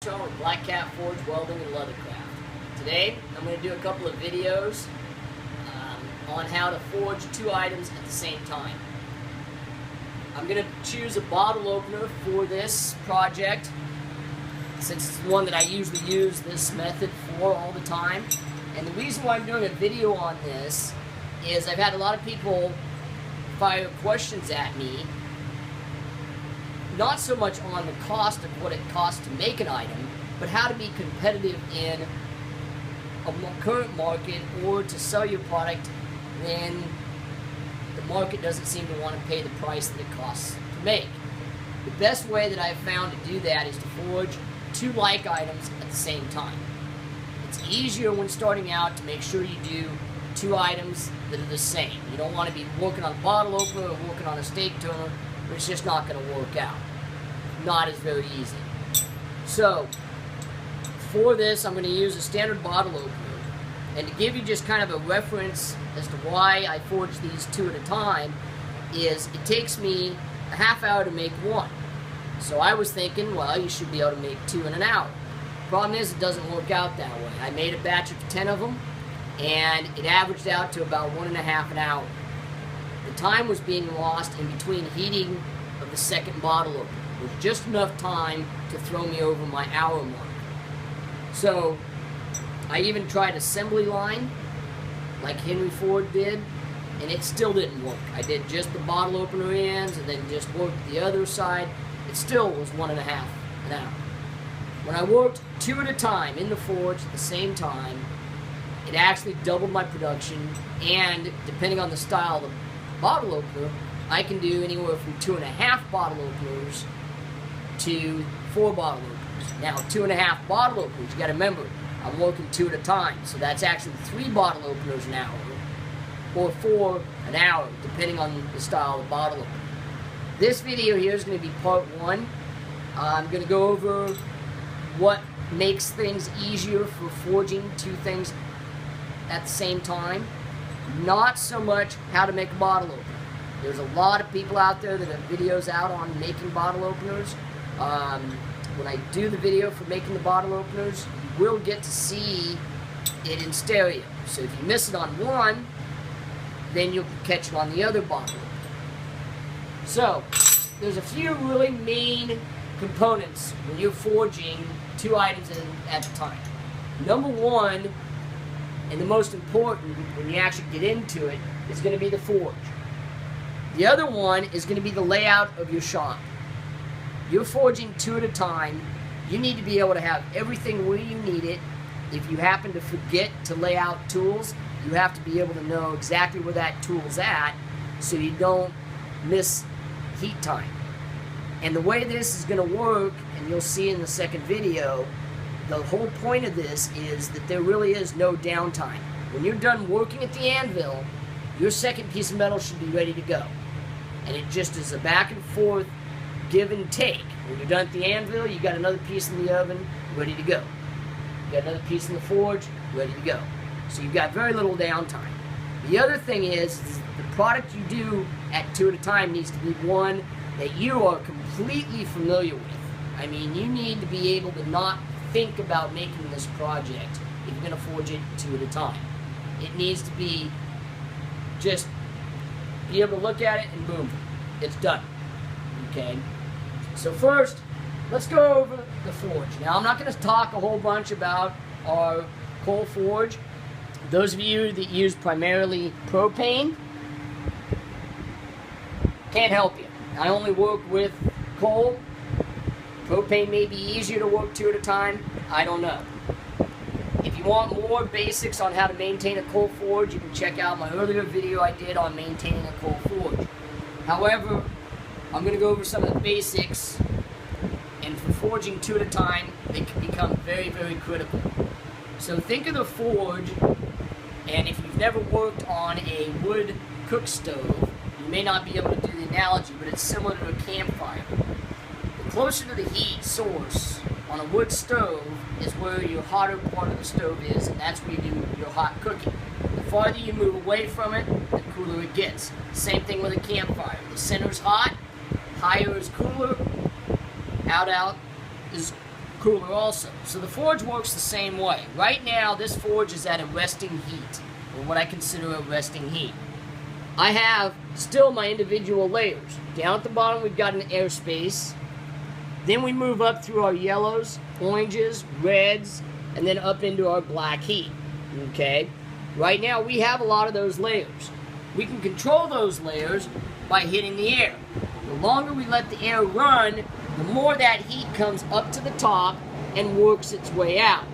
Tone with Black Cat Forge Welding and Leathercraft. Today I'm going to do a couple of videos on how to forge two items at the same time. I'm going to choose a bottle opener for this project since it's the one that I usually use this method for all the time. And the reason why I'm doing a video on this is I've had a lot of people fire questions at me, not so much on the cost of what it costs to make an item, but how to be competitive in a current market or to sell your product when the market doesn't seem to want to pay the price that it costs to make. The best way that I've found to do that is to forge two like items at the same time. It's easier when starting out to make sure you do two items that are the same. You don't want to be working on a bottle opener or working on a steak toner, but it's just not going to work out. Not as very easy. So, for this, I'm going to use a standard bottle opener. And to give you just kind of a reference as to why I forge these two at a time, is it takes me a half hour to make one. So I was thinking, well, you should be able to make two in an hour. Problem is, it doesn't work out that way. I made a batch of 10 of them, and it averaged out to about 1.5 an hour. The time was being lost in between heating of the second bottle opener. It was just enough time to throw me over my hour mark. So I even tried assembly line like Henry Ford did, and it still didn't work. I did just the bottle opener ends and then just worked the other side. It still was 1.5 an hour. When I worked two at a time in the forge at the same time, it actually doubled my production, and depending on the style of the bottle opener, I can do anywhere from 2.5 bottle openers to 4 bottle openers. Now, 2.5 bottle openers, you got to remember, I'm working two at a time, so that's actually 3 bottle openers an hour, or 4 an hour, depending on the style of the bottle opener. This video here is going to be part 1. I'm going to go over what makes things easier for forging two things at the same time. Not so much how to make a bottle opener. There's a lot of people out there that have videos out on making bottle openers. When I do the video for making the bottle openers, you will get to see it in stereo. So if you miss it on one, then you'll catch it on the other bottle opener. So, there's a few really main components when you're forging two items at a time. Number one, and the most important when you actually get into it, is going to be the forge. The other one is going to be the layout of your shop. You're forging two at a time. You need to be able to have everything where you need it. If you happen to forget to lay out tools, you have to be able to know exactly where that tool's at so you don't miss heat time. And the way this is going to work, and you'll see in the second video, the whole point of this is that there really is no downtime. When you're done working at the anvil, your second piece of metal should be ready to go. And it just is a back and forth give and take. When you're done at the anvil, you got another piece in the oven, ready to go. You got another piece in the forge, ready to go. So you've got very little downtime. The other thing is the product you do at two at a time needs to be one that you are completely familiar with. I mean, you need to be able to not think about making this project if you're going to forge it two at a time. It needs to be just be able to look at it and boom, it's done. Okay? So first, let's go over the forge. Now, I'm not going to talk a whole bunch about our coal forge. Those of you that use primarily propane, can't help you. I only work with coal. Propane may be easier to work two at a time. I don't know. If you want more basics on how to maintain a coal forge, you can check out my earlier video I did on maintaining a coal forge. However, I'm going to go over some of the basics, and for forging two at a time, they can become very, very critical. So think of the forge, and if you've never worked on a wood cook stove, you may not be able to do the analogy, but it's similar to a campfire. The closer to the heat source on a wood stove is where your hotter part of the stove is, and that's where you do your hot cooking. The farther you move away from it, the cooler it gets. Same thing with a campfire. The center's hot, higher is cooler, out is cooler also. So the forge works the same way. Right now, this forge is at a resting heat, or what I consider a resting heat. I have still my individual layers. Down at the bottom, we've got an airspace. Then we move up through our yellows, oranges, reds, and then up into our black heat. Okay? Right now, we have a lot of those layers. We can control those layers by hitting the air. The longer we let the air run, the more that heat comes up to the top and works its way out.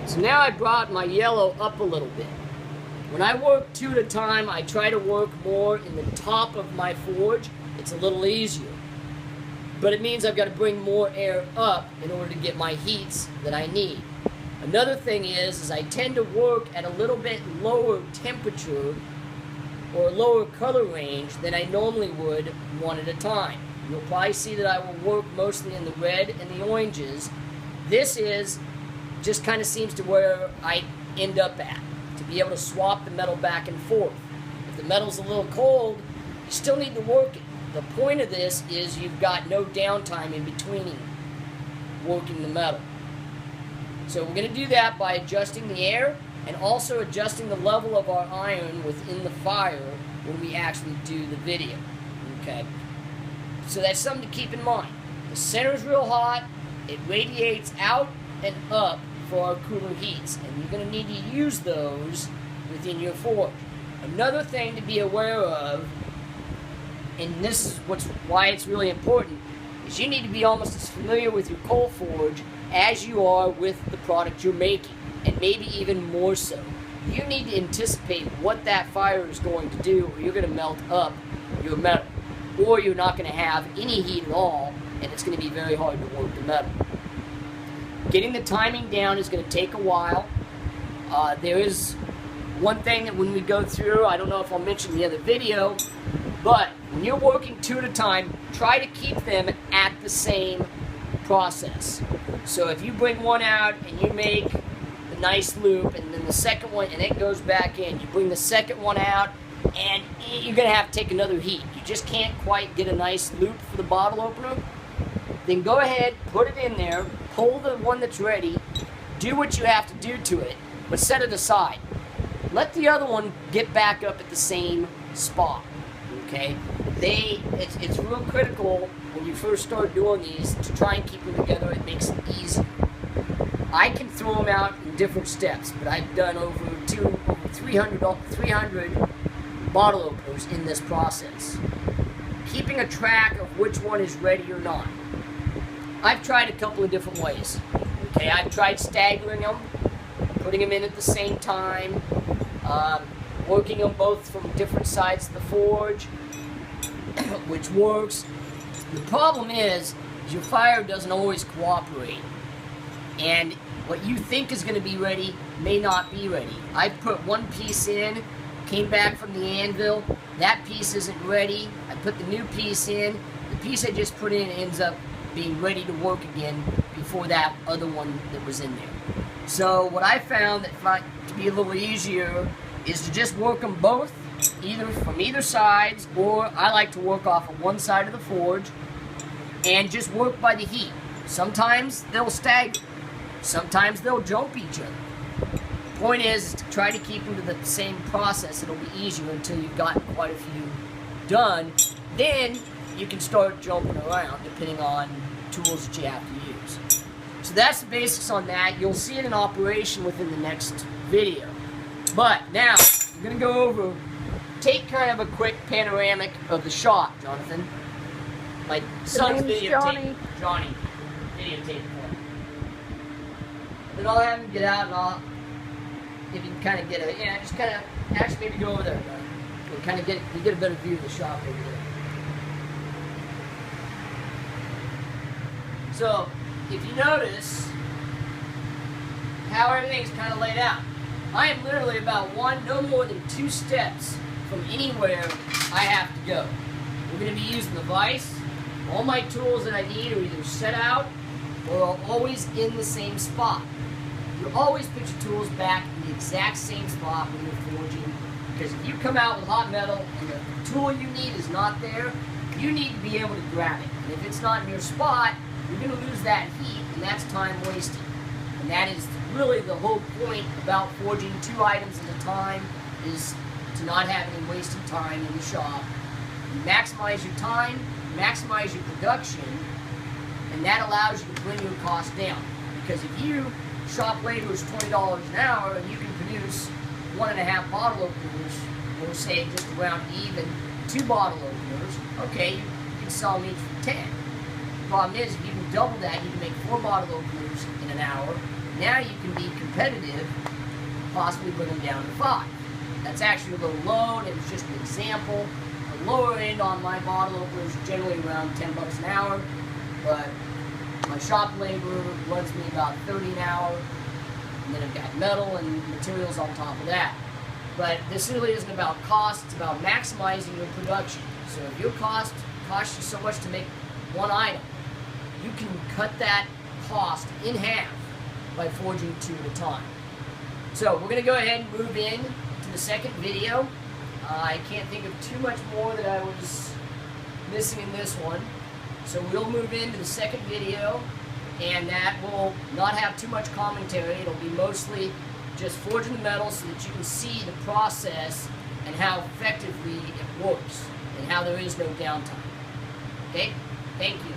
So now I brought my yellow up a little bit. When I work 2 at a time, I try to work more in the top of my forge. It's a little easier. But it means I've got to bring more air up in order to get my heats that I need. Another thing is I tend to work at a little bit lower temperature or lower color range than I normally would 1 at a time. You'll probably see that I will work mostly in the red and the oranges. This is just kind of seems to where I end up at, to be able to swap the metal back and forth. If the metal's a little cold, you still need to work it. The point of this is you've got no downtime in between working the metal. So we're going to do that by adjusting the air and also adjusting the level of our iron within the fire when we actually do the video. Okay? So that's something to keep in mind. The center's real hot, it radiates out and up for our cooler heats, and you're going to need to use those within your forge. Another thing to be aware of, and this is why it's really important, is you need to be almost as familiar with your coal forge as you are with the product you're making, and maybe even more so. You need to anticipate what that fire is going to do, or you're going to melt up your metal, or you're not going to have any heat at all, and it's going to be very hard to work the metal. Getting the timing down is going to take a while. There is one thing that when we go through, I don't know if I'll mention in the other video, but when you're working 2 at a time, try to keep them at the same process. So if you bring one out and you make the nice loop, and then the second one, and it goes back in, you bring the second one out, and you're going to have to take another heat. You just can't quite get a nice loop for the bottle opener. Then go ahead, put it in there, pull the one that's ready, do what you have to do to it, but set it aside. Let the other one get back up at the same spot. Okay? It's real critical when you first start doing these to try and keep them together. It makes it easy. I can throw them out in different steps, but I've done over 300 bottle openers in this process. Keeping a track of which one is ready or not. I've tried a couple of different ways. Okay, I've tried staggering them, putting them in at the same time, working them both from different sides of the forge, which works. The problem is your fire doesn't always cooperate, and what you think is going to be ready may not be ready. I put one piece in, came back from the anvil, that piece isn't ready, I put the new piece in, the piece I just put in ends up being ready to work again before that other one that was in there. So what I found that to be a little easier is to just work them both, either from either sides, or I like to work off of one side of the forge and just work by the heat. Sometimes they'll stagger, sometimes they'll jump each other. The point is to try to keep them to the same process. It'll be easier until you've gotten quite a few done. Then you can start jumping around depending on tools that you have to use. So that's the basics on that. You'll see it in operation within the next video. But now, I'm going to go over, take kind of a quick panoramic of the shop, Jonathan. My son's videotape. Johnny. Videotape for me. Then I'll have him get out and if you can kind of get a, just kind of, actually maybe go over there, buddy. You'll kind of get a better view of the shop over there. So, if you notice how everything's kind of laid out, I am literally about no more than 2 steps from anywhere I have to go. We're going to be using the vise. All my tools that I need are either set out or are always in the same spot. You always put your tools back in the exact same spot when you're forging, because if you come out with hot metal and the tool you need is not there, you need to be able to grab it. And if it's not in your spot, you're going to lose that heat, and that's time wasted. And that is really the whole point about forging 2 items at a time, is to not have any wasted time in the shop. You maximize your time, maximize your production, and that allows you to bring your cost down. Because if you shop labor is $20 an hour and you can produce 1.5 bottle openers, we'll say just around even 2 bottle openers, okay, you can sell them each for 10. The problem is, if you can double that, you can make 4 bottle openers in an hour. Now you can be competitive, possibly bring them down to 5. That's actually a little low, and it's just an example. The lower end on my bottle openers is generally around $10 an hour, but my shop labor runs me about 30 an hour, and then I've got metal and materials on top of that. But this really isn't about cost, it's about maximizing your production. So if your cost costs you so much to make one item, you can cut that cost in half by forging 2 at a time. So we're going to go ahead and move in to the second video. I can't think of too much more that I was missing in this one. So we'll move into the second video, and that will not have too much commentary. It'll be mostly just forging the metal so that you can see the process and how effectively it works and how there is no downtime. Okay? Thank you.